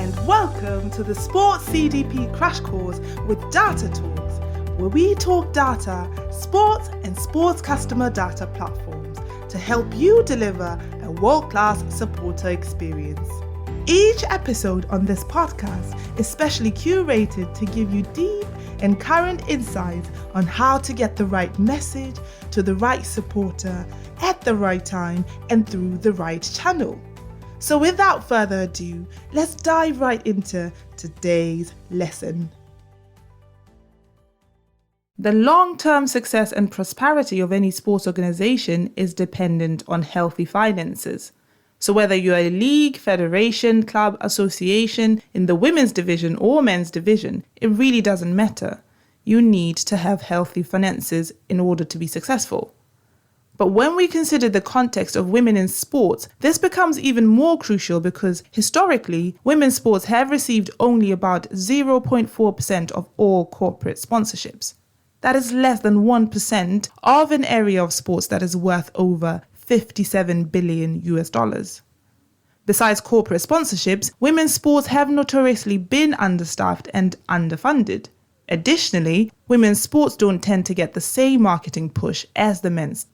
and welcome to the Sports CDP Crash Course with Data Talks, where we talk data, sports and sports customer data platforms to help you deliver a world-class supporter experience. Each episode on this podcast is specially curated to give you deep and current insights on how to get the right message to the right supporter at the right time and through the right channel. So without further ado, let's dive right into today's lesson. The long-term success and prosperity of any sports organization is dependent on healthy finances. So whether you're a league, federation, club, association, in the women's division or men's division, it really doesn't matter. You need to have healthy finances in order to be successful. But when we consider the context of women in sports, this becomes even more crucial because historically, women's sports have received only about 0.4% of all corporate sponsorships. That is less than 1% of an area of sports that is worth over $57 billion. Besides corporate sponsorships, women's sports have notoriously been understaffed and underfunded. Additionally, women's sports don't tend to get the same marketing push as the men's.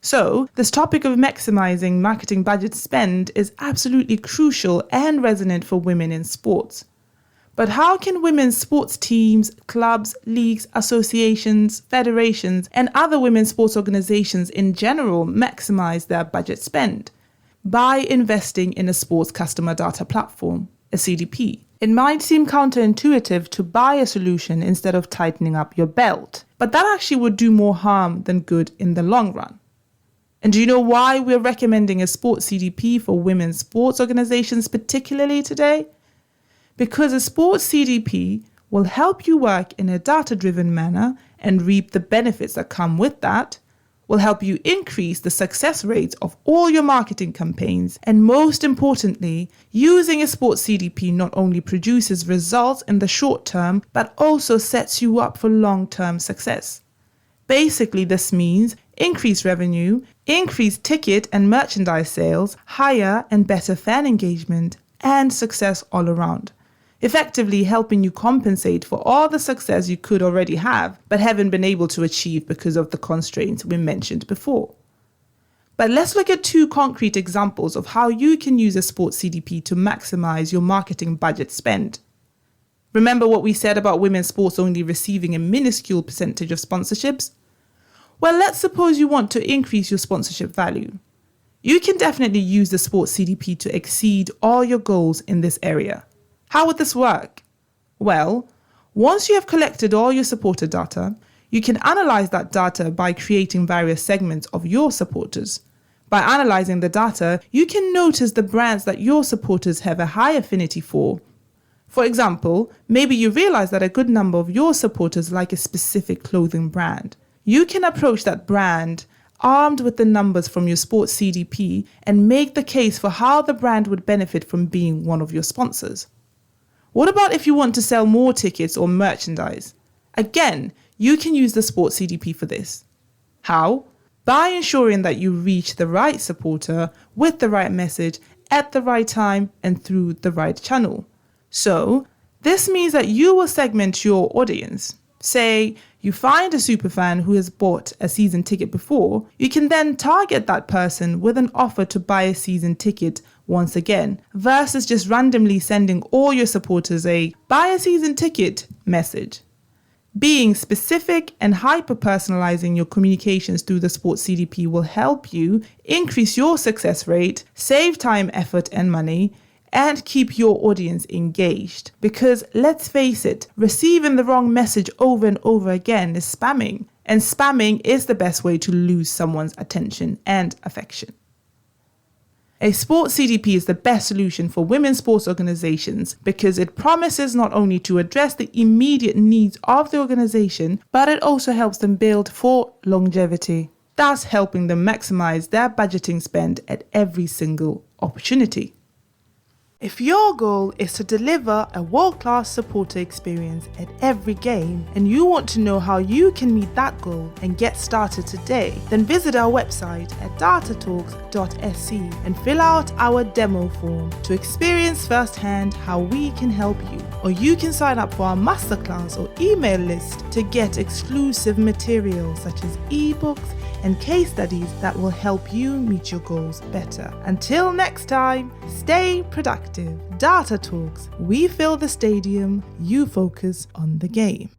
So, this topic of maximizing marketing budget spend is absolutely crucial and resonant for women in sports. But how can women's sports teams, clubs, leagues, associations, federations, and other women's sports organizations in general maximize their budget spend? By investing in a sports customer data platform, a CDP. It might seem counterintuitive to buy a solution instead of tightening up your belt, but that actually would do more harm than good in the long run. And do you know why we're recommending a sports CDP for women's sports organizations particularly today? Because a sports CDP will help you work in a data-driven manner and reap the benefits that come with that, will help you increase the success rates of all your marketing campaigns, and most importantly, using a sports CDP not only produces results in the short term, but also sets you up for long-term success. Basically, this means increased revenue, increased ticket and merchandise sales, higher and better fan engagement, and success all around. Effectively helping you compensate for all the success you could already have, but haven't been able to achieve because of the constraints we mentioned before. But let's look at two concrete examples of how you can use a sports CDP to maximize your marketing budget spend. Remember what we said about women's sports only receiving a minuscule percentage of sponsorships? Well, let's suppose you want to increase your sponsorship value. You can definitely use the sports CDP to exceed all your goals in this area. How would this work? Well, once you have collected all your supporter data, you can analyze that data by creating various segments of your supporters. By analyzing the data, you can notice the brands that your supporters have a high affinity for. For example, maybe you realize that a good number of your supporters like a specific clothing brand. You can approach that brand armed with the numbers from your sports CDP and make the case for how the brand would benefit from being one of your sponsors. What about if you want to sell more tickets or merchandise? Again, you can use the sports CDP for this. How? By ensuring that you reach the right supporter with the right message at the right time and through the right channel. So, this means that you will segment your audience. Say, you find a superfan who has bought a season ticket before, you can then target that person with an offer to buy a season ticket once again, versus just randomly sending all your supporters a buy a season ticket message. Being specific and hyper-personalizing your communications through the sports CDP will help you increase your success rate, save time, effort, and money, and keep your audience engaged. Because let's face it, receiving the wrong message over and over again is spamming. And spamming is the best way to lose someone's attention and affection. A sports CDP is the best solution for women's sports organizations because it promises not only to address the immediate needs of the organization, but it also helps them build for longevity, thus helping them maximize their budgeting spend at every single opportunity. If your goal is to deliver a world-class supporter experience at every game and you want to know how you can meet that goal and get started today, then visit our website at datatalks.sc and fill out our demo form to experience firsthand how we can help you. Or you can sign up for our masterclass or email list to get exclusive materials such as ebooks and case studies that will help you meet your goals better. Until next time, stay productive. Data Talks. We fill the stadium, you focus on the game.